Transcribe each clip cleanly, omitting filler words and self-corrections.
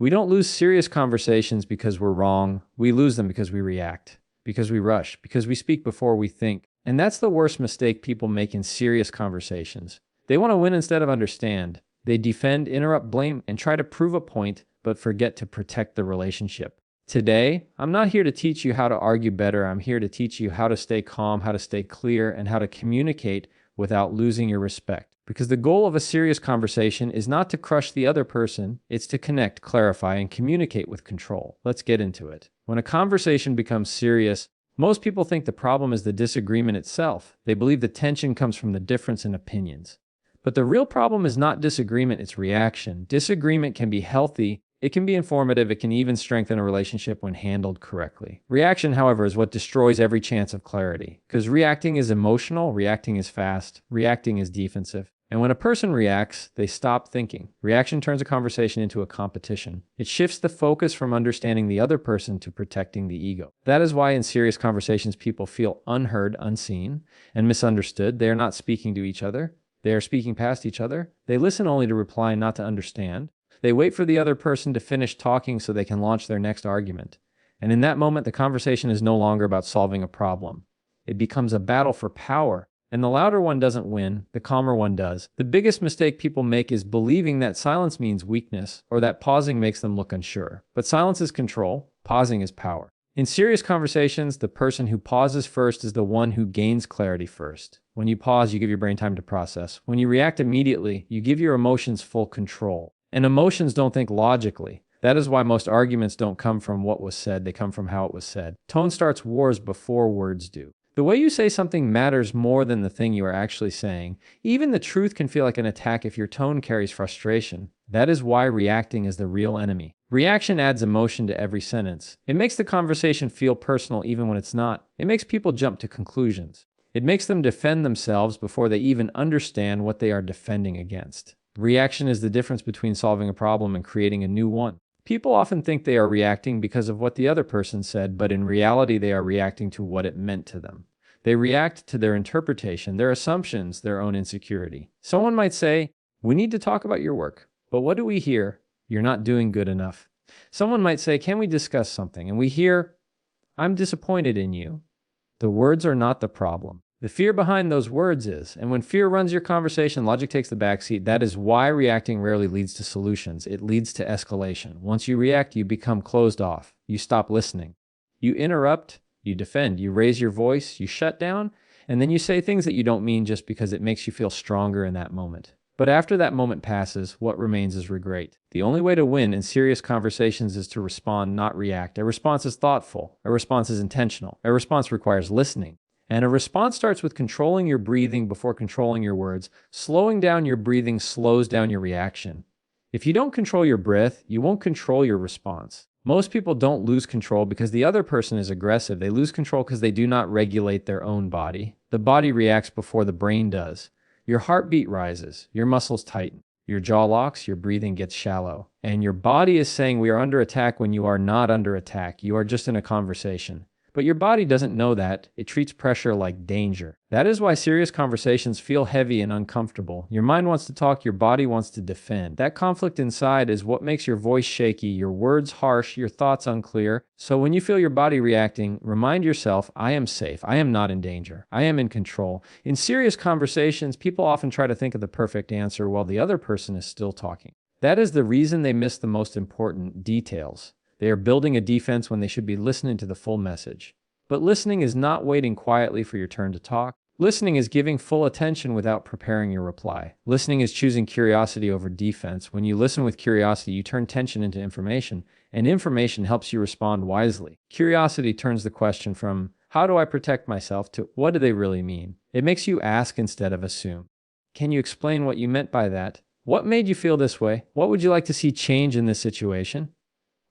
We don't lose serious conversations because we're wrong. We lose them because we react, because we rush, because we speak before we think. And that's the worst mistake people make in serious conversations. They want to win instead of understand. They defend, interrupt, blame, and try to prove a point, but forget to protect the relationship. Today, I'm not here to teach you how to argue better. I'm here to teach you how to stay calm, how to stay clear, and how to communicate without losing your respect. Because the goal of a serious conversation is not to crush the other person, it's to connect, clarify, and communicate with control. Let's get into it. When a conversation becomes serious, most people think the problem is the disagreement itself. They believe the tension comes from the difference in opinions. But the real problem is not disagreement, it's reaction. Disagreement can be healthy, it can be informative, it can even strengthen a relationship when handled correctly. Reaction, however, is what destroys every chance of clarity. Because reacting is emotional, reacting is fast, reacting is defensive. And when a person reacts, they stop thinking. Reaction turns a conversation into a competition. It shifts the focus from understanding the other person to protecting the ego. That is why in serious conversations people feel unheard, unseen, and misunderstood. They are not speaking to each other. They are speaking past each other. They listen only to reply, not to understand. They wait for the other person to finish talking so they can launch their next argument. And in that moment, the conversation is no longer about solving a problem. It becomes a battle for power. And the louder one doesn't win, the calmer one does. The biggest mistake people make is believing that silence means weakness or that pausing makes them look unsure. But silence is control, pausing is power. In serious conversations, the person who pauses first is the one who gains clarity first. When you pause, you give your brain time to process. When you react immediately, you give your emotions full control. And emotions don't think logically. That is why most arguments don't come from what was said, they come from how it was said. Tone starts wars before words do. The way you say something matters more than the thing you are actually saying. Even the truth can feel like an attack if your tone carries frustration. That is why reacting is the real enemy. Reaction adds emotion to every sentence. It makes the conversation feel personal even when it's not. It makes people jump to conclusions. It makes them defend themselves before they even understand what they are defending against. Reaction is the difference between solving a problem and creating a new one. People often think they are reacting because of what the other person said, but in reality they are reacting to what it meant to them. They react to their interpretation, their assumptions, their own insecurity. Someone might say, "We need to talk about your work." But what do we hear? "You're not doing good enough." Someone might say, "Can we discuss something?" And we hear, "I'm disappointed in you." The words are not the problem. The fear behind those words is, and when fear runs your conversation, logic takes the backseat. That is why reacting rarely leads to solutions. It leads to escalation. Once you react, you become closed off. You stop listening. You interrupt, you defend, you raise your voice, you shut down, and then you say things that you don't mean just because it makes you feel stronger in that moment. But after that moment passes, what remains is regret. The only way to win in serious conversations is to respond, not react. A response is thoughtful. A response is intentional. A response requires listening. And a response starts with controlling your breathing before controlling your words. Slowing down your breathing slows down your reaction. If you don't control your breath, you won't control your response. Most people don't lose control because the other person is aggressive. They lose control because they do not regulate their own body. The body reacts before the brain does. Your heartbeat rises, your muscles tighten, your jaw locks, your breathing gets shallow. And your body is saying we are under attack when you are not under attack. You are just in a conversation. But your body doesn't know that. It treats pressure like danger. That is why serious conversations feel heavy and uncomfortable. Your mind wants to talk, your body wants to defend. That conflict inside is what makes your voice shaky, your words harsh, your thoughts unclear. So when you feel your body reacting, remind yourself, I am safe. I am not in danger. I am in control. In serious conversations, people often try to think of the perfect answer while the other person is still talking. That is the reason they miss the most important details. They are building a defense when they should be listening to the full message. But listening is not waiting quietly for your turn to talk. Listening is giving full attention without preparing your reply. Listening is choosing curiosity over defense. When you listen with curiosity, you turn tension into information, and information helps you respond wisely. Curiosity turns the question from, how do I protect myself, to what do they really mean? It makes you ask instead of assume. Can you explain what you meant by that? What made you feel this way? What would you like to see change in this situation?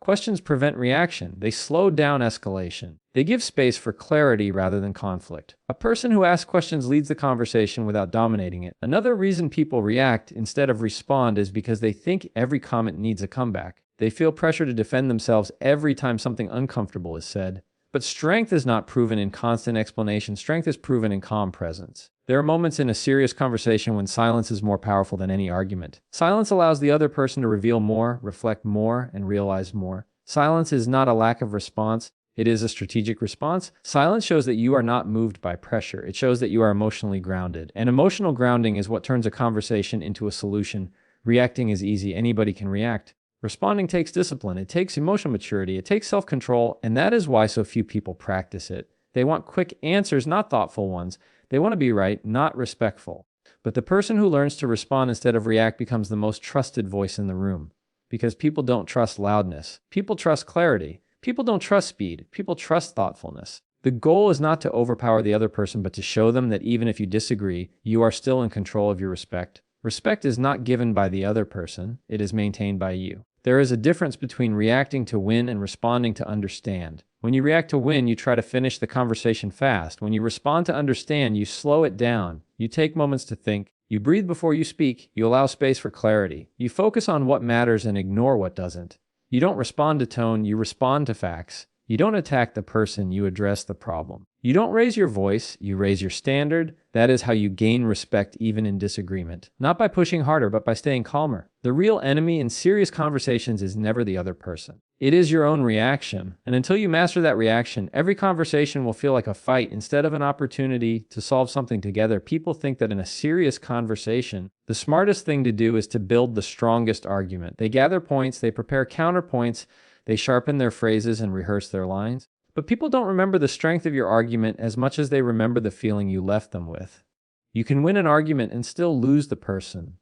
Questions prevent reaction. They slow down escalation. They give space for clarity rather than conflict. A person who asks questions leads the conversation without dominating it. Another reason people react instead of respond is because they think every comment needs a comeback. They feel pressure to defend themselves every time something uncomfortable is said. But strength is not proven in constant explanation. Strength is proven in calm presence. There are moments in a serious conversation when silence is more powerful than any argument. Silence allows the other person to reveal more, reflect more, and realize more. Silence is not a lack of response. It is a strategic response. Silence shows that you are not moved by pressure. It shows that you are emotionally grounded. And emotional grounding is what turns a conversation into a solution. Reacting is easy. Anybody can react. Responding takes discipline. It takes emotional maturity. It takes self-control. And that is why so few people practice it. They want quick answers, not thoughtful ones. They want to be right, not respectful. But the person who learns to respond instead of react becomes the most trusted voice in the room. Because people don't trust loudness. People trust clarity. People don't trust speed. People trust thoughtfulness. The goal is not to overpower the other person, but to show them that even if you disagree, you are still in control of your respect. Respect is not given by the other person. It is maintained by you. There is a difference between reacting to win and responding to understand. When you react to win, you try to finish the conversation fast. When you respond to understand, you slow it down. You take moments to think. You breathe before you speak. You allow space for clarity. You focus on what matters and ignore what doesn't. You don't respond to tone, you respond to facts. You don't attack the person, you address the problem. You don't raise your voice, you raise your standard. That is how you gain respect even in disagreement. Not by pushing harder, but by staying calmer. The real enemy in serious conversations is never the other person. It is your own reaction. And until you master that reaction, every conversation will feel like a fight instead of an opportunity to solve something together. People think that in a serious conversation, the smartest thing to do is to build the strongest argument. They gather points, they prepare counterpoints, they sharpen their phrases and rehearse their lines. But people don't remember the strength of your argument as much as they remember the feeling you left them with. You can win an argument and still lose the person.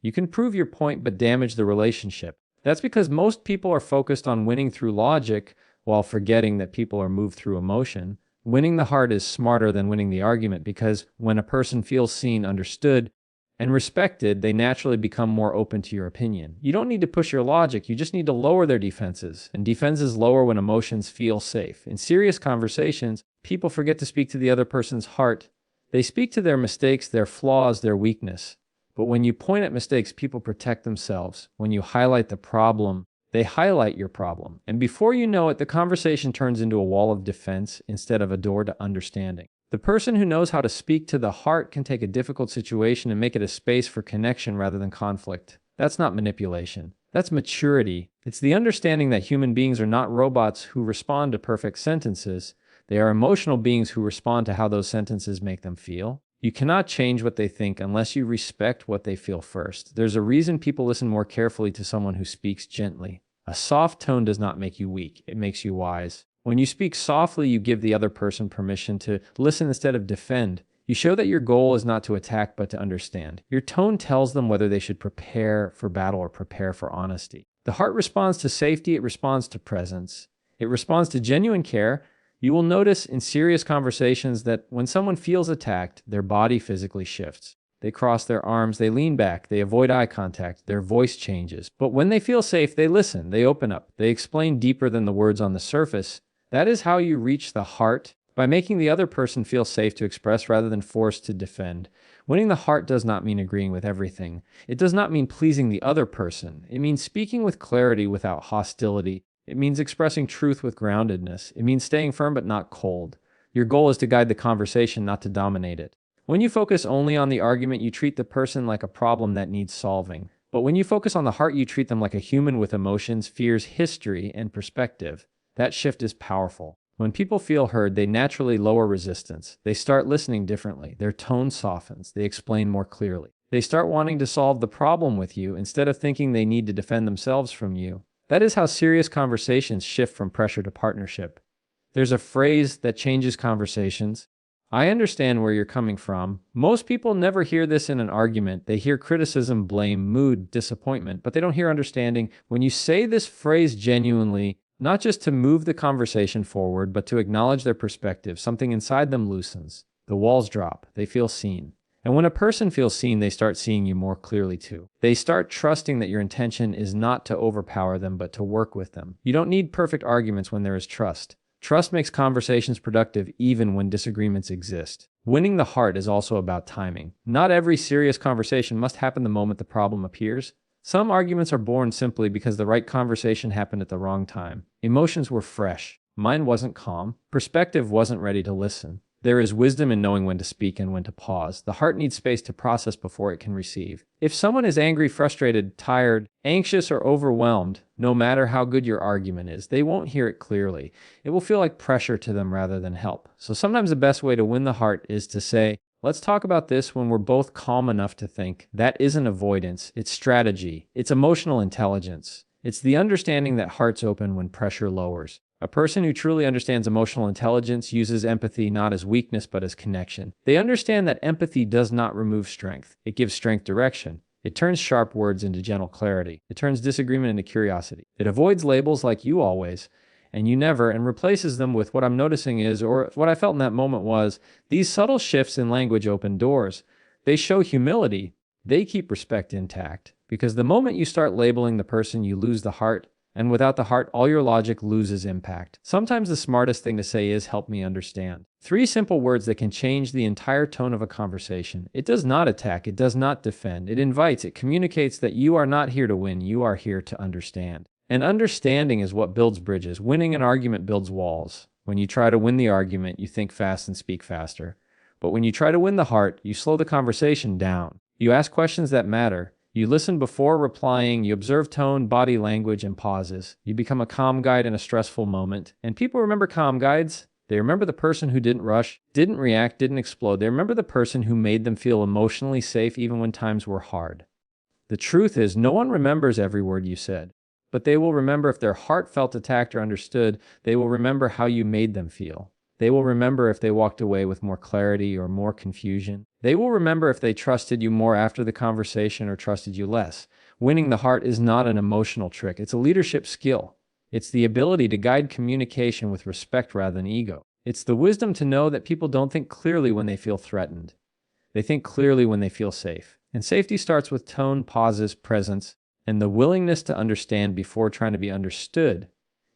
You can prove your point but damage the relationship. That's because most people are focused on winning through logic while forgetting that people are moved through emotion. Winning the heart is smarter than winning the argument because when a person feels seen, understood, and respected, they naturally become more open to your opinion. You don't need to push your logic, you just need to lower their defenses. And defenses lower when emotions feel safe. In serious conversations, people forget to speak to the other person's heart. They speak to their mistakes, their flaws, their weakness. But when you point at mistakes, people protect themselves. When you highlight the problem, they highlight your problem. And before you know it, the conversation turns into a wall of defense instead of a door to understanding. The person who knows how to speak to the heart can take a difficult situation and make it a space for connection rather than conflict. That's not manipulation. That's maturity. It's the understanding that human beings are not robots who respond to perfect sentences. They are emotional beings who respond to how those sentences make them feel. You cannot change what they think unless you respect what they feel first. There's a reason people listen more carefully to someone who speaks gently. A soft tone does not make you weak. It makes you wise. When you speak softly, you give the other person permission to listen instead of defend. You show that your goal is not to attack, but to understand. Your tone tells them whether they should prepare for battle or prepare for honesty. The heart responds to safety. It responds to presence. It responds to genuine care. You will notice in serious conversations that when someone feels attacked, their body physically shifts. They cross their arms, they lean back, they avoid eye contact, their voice changes. But when they feel safe, they listen, they open up, they explain deeper than the words on the surface. That is how you reach the heart, by making the other person feel safe to express rather than forced to defend. Winning the heart does not mean agreeing with everything. It does not mean pleasing the other person. It means speaking with clarity without hostility. It means expressing truth with groundedness. It means staying firm but not cold. Your goal is to guide the conversation, not to dominate it. When you focus only on the argument, you treat the person like a problem that needs solving. But when you focus on the heart, you treat them like a human with emotions, fears, history, and perspective. That shift is powerful. When people feel heard, they naturally lower resistance. They start listening differently. Their tone softens. They explain more clearly. They start wanting to solve the problem with you instead of thinking they need to defend themselves from you. That is how serious conversations shift from pressure to partnership. There's a phrase that changes conversations. I understand where you're coming from. Most people never hear this in an argument. They hear criticism, blame, mood, disappointment, but they don't hear understanding. When you say this phrase genuinely, not just to move the conversation forward, but to acknowledge their perspective, something inside them loosens. The walls drop. They feel seen. And when a person feels seen, they start seeing you more clearly too. They start trusting that your intention is not to overpower them, but to work with them. You don't need perfect arguments when there is trust. Trust makes conversations productive even when disagreements exist. Winning the heart is also about timing. Not every serious conversation must happen the moment the problem appears. Some arguments are born simply because the right conversation happened at the wrong time. Emotions were fresh. Mine wasn't calm. Perspective wasn't ready to listen. There is wisdom in knowing when to speak and when to pause. The heart needs space to process before it can receive. If someone is angry, frustrated, tired, anxious, or overwhelmed, no matter how good your argument is, they won't hear it clearly. It will feel like pressure to them rather than help. So sometimes the best way to win the heart is to say, let's talk about this when we're both calm enough to think. That isn't avoidance, it's strategy, it's emotional intelligence. It's the understanding that hearts open when pressure lowers. A person who truly understands emotional intelligence uses empathy not as weakness but as connection. They understand that empathy does not remove strength. It gives strength direction. It turns sharp words into gentle clarity. It turns disagreement into curiosity. It avoids labels like you always and you never and replaces them with what I'm noticing is, or what I felt in that moment was, these subtle shifts in language open doors. They show humility. They keep respect intact. Because the moment you start labeling the person, you lose the heart. And without the heart, all your logic loses impact. Sometimes the smartest thing to say is, help me understand. 3 simple words that can change the entire tone of a conversation. It does not attack. It does not defend. It invites. It communicates that you are not here to win. You are here to understand. And understanding is what builds bridges. Winning an argument builds walls. When you try to win the argument, you think fast and speak faster. But when you try to win the heart, you slow the conversation down. You ask questions that matter. You listen before replying, you observe tone, body language, and pauses. You become a calm guide in a stressful moment. And people remember calm guides. They remember the person who didn't rush, didn't react, didn't explode. They remember the person who made them feel emotionally safe even when times were hard. The truth is, no one remembers every word you said. But they will remember if their heart felt attacked or understood. They will remember how you made them feel. They will remember if they walked away with more clarity or more confusion. They will remember if they trusted you more after the conversation or trusted you less. Winning the heart is not an emotional trick. It's a leadership skill. It's the ability to guide communication with respect rather than ego. It's the wisdom to know that people don't think clearly when they feel threatened. They think clearly when they feel safe. And safety starts with tone, pauses, presence, and the willingness to understand before trying to be understood.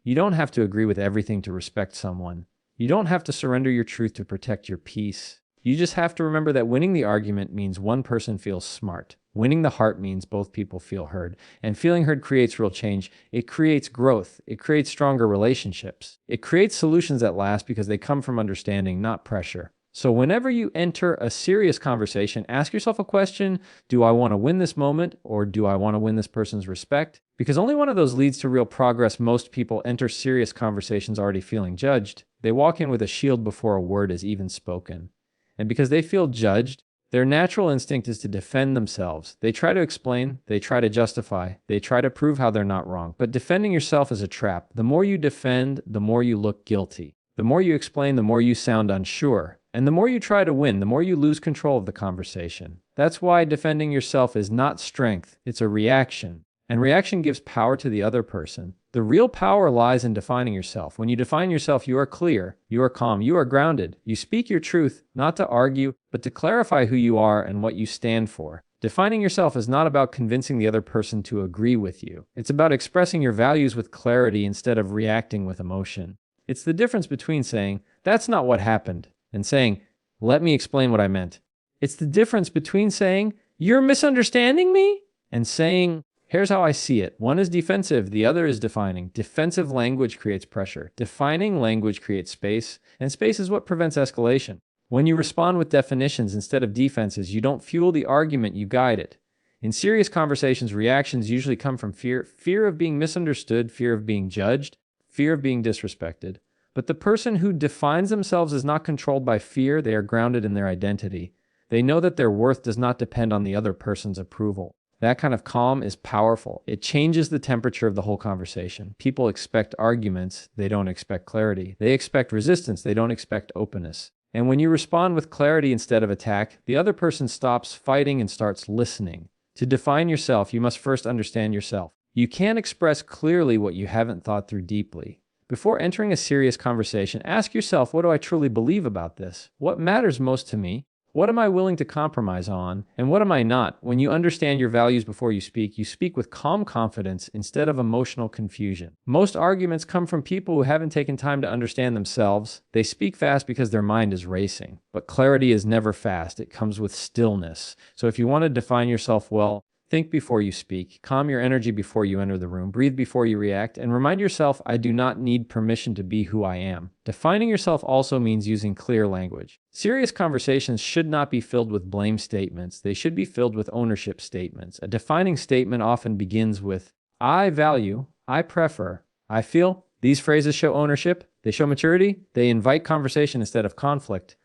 You don't have to agree with everything to respect someone. You don't have to surrender your truth to protect your peace. You just have to remember that winning the argument means one person feels smart. Winning the heart means both people feel heard. And feeling heard creates real change. It creates growth. It creates stronger relationships. It creates solutions that last because they come from understanding, not pressure. So whenever you enter a serious conversation, ask yourself a question. Do I want to win this moment, or do I want to win this person's respect? Because only one of those leads to real progress. Most people enter serious conversations already feeling judged. They walk in with a shield before a word is even spoken. And because they feel judged, their natural instinct is to defend themselves. They try to explain, they try to justify, they try to prove how they're not wrong. But defending yourself is a trap. The more you defend, the more you look guilty. The more you explain, the more you sound unsure. And the more you try to win, the more you lose control of the conversation. That's why defending yourself is not strength, it's a reaction. And reaction gives power to the other person. The real power lies in defining yourself. When you define yourself, you are clear, you are calm, you are grounded. You speak your truth, not to argue, but to clarify who you are and what you stand for. Defining yourself is not about convincing the other person to agree with you. It's about expressing your values with clarity instead of reacting with emotion. It's the difference between saying, "That's not what happened," and saying, "Let me explain what I meant." It's the difference between saying, "You're misunderstanding me," and saying, "Here's how I see it." One is defensive, the other is defining. Defensive language creates pressure. Defining language creates space, and space is what prevents escalation. When you respond with definitions instead of defenses, you don't fuel the argument, you guide it. In serious conversations, reactions usually come from fear. Fear of being misunderstood, fear of being judged, fear of being disrespected. But the person who defines themselves is not controlled by fear. They are grounded in their identity. They know that their worth does not depend on the other person's approval. That kind of calm is powerful. It changes the temperature of the whole conversation. People expect arguments. They don't expect clarity. They expect resistance. They don't expect openness. And when you respond with clarity instead of attack, the other person stops fighting and starts listening. To define yourself, you must first understand yourself. You can't express clearly what you haven't thought through deeply. Before entering a serious conversation, ask yourself, what do I truly believe about this? What matters most to me? What am I willing to compromise on? And what am I not? When you understand your values before you speak with calm confidence instead of emotional confusion. Most arguments come from people who haven't taken time to understand themselves. They speak fast because their mind is racing. But clarity is never fast. It comes with stillness. So if you want to define yourself well, Think before you speak, calm your energy before you enter the room, breathe before you react, and remind yourself, I do not need permission to be who I am. Defining yourself also means using clear language. Serious conversations should not be filled with blame statements. They should be filled with ownership statements. A defining statement often begins with, I value, I prefer, I feel. These phrases show ownership, they show maturity, they invite conversation instead of conflict.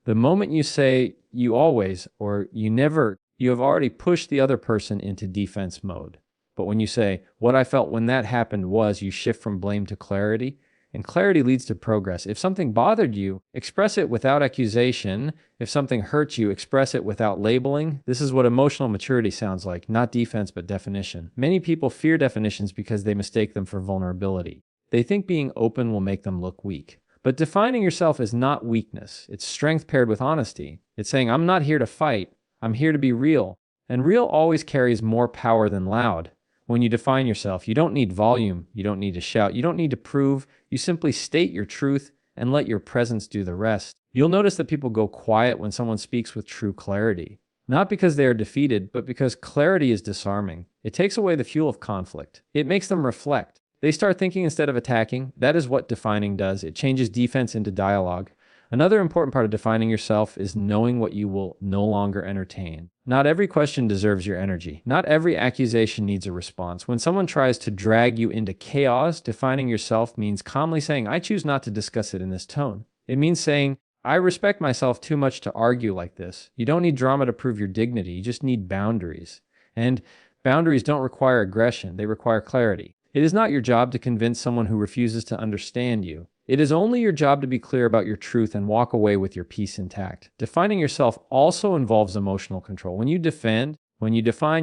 The moment you say you always or you never, you have already pushed the other person into defense mode. But when you say, what I felt when that happened was, you shift from blame to clarity, and clarity leads to progress. If something bothered you, express it without accusation. If something hurts you, express it without labeling. This is what emotional maturity sounds like, not defense, but definition. Many people fear definitions because they mistake them for vulnerability. They think being open will make them look weak. But defining yourself is not weakness. It's strength paired with honesty. It's saying, I'm not here to fight. I'm here to be real. And real always carries more power than loud. When you define yourself, you don't need volume. You don't need to shout. You don't need to prove. You simply state your truth and let your presence do the rest. You'll notice that people go quiet when someone speaks with true clarity. Not because they are defeated, but because clarity is disarming. It takes away the fuel of conflict. It makes them reflect. They start thinking instead of attacking. That is what defining does. It changes defense into dialogue. Another important part of defining yourself is knowing what you will no longer entertain. Not every question deserves your energy. Not every accusation needs a response. When someone tries to drag you into chaos, defining yourself means calmly saying, I choose not to discuss it in this tone. It means saying, I respect myself too much to argue like this. You don't need drama to prove your dignity. You just need boundaries. And boundaries don't require aggression. They require clarity. It is not your job to convince someone who refuses to understand you. It is only your job to be clear about your truth and walk away with your peace intact. Defining yourself also involves emotional control. When you define,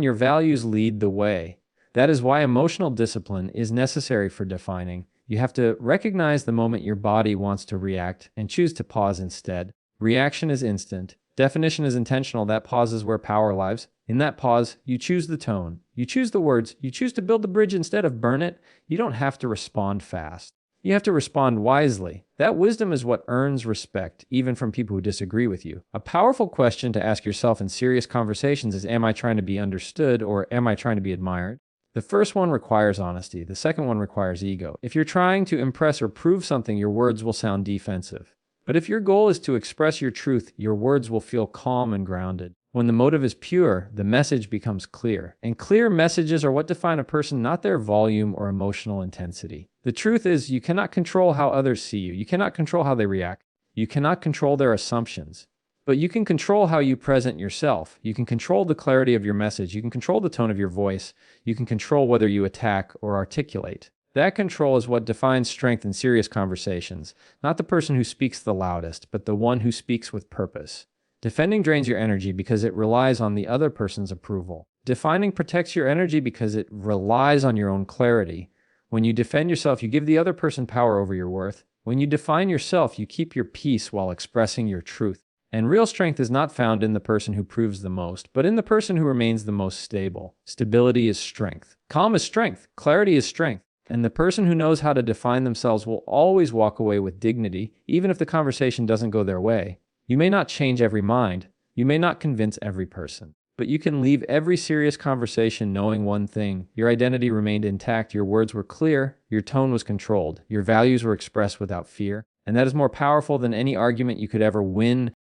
your values lead the way. That is why emotional discipline is necessary for defining. You have to recognize the moment your body wants to react and choose to pause instead. Reaction is instant. Definition is intentional. That pause is where power lies. In that pause, you choose the tone. You choose the words. You choose to build the bridge instead of burn it. You don't have to respond fast. You have to respond wisely. That wisdom is what earns respect, even from people who disagree with you. A powerful question to ask yourself in serious conversations is, am I trying to be understood or am I trying to be admired? The first one requires honesty. The second one requires ego. If you're trying to impress or prove something, your words will sound defensive. But if your goal is to express your truth, your words will feel calm and grounded. When the motive is pure, the message becomes clear. And clear messages are what define a person, not their volume or emotional intensity. The truth is, you cannot control how others see you. You cannot control how they react. You cannot control their assumptions. But you can control how you present yourself. You can control the clarity of your message. You can control the tone of your voice. You can control whether you attack or articulate. That control is what defines strength in serious conversations. Not the person who speaks the loudest, but the one who speaks with purpose. Defending drains your energy because it relies on the other person's approval. Defining protects your energy because it relies on your own clarity. When you defend yourself, you give the other person power over your worth. When you define yourself, you keep your peace while expressing your truth. And real strength is not found in the person who proves the most, but in the person who remains the most stable. Stability is strength. Calm is strength. Clarity is strength. And the person who knows how to define themselves will always walk away with dignity, even if the conversation doesn't go their way. You may not change every mind. You may not convince every person. But you can leave every serious conversation knowing one thing. Your identity remained intact. Your words were clear. Your tone was controlled. Your values were expressed without fear. And that is more powerful than any argument you could ever win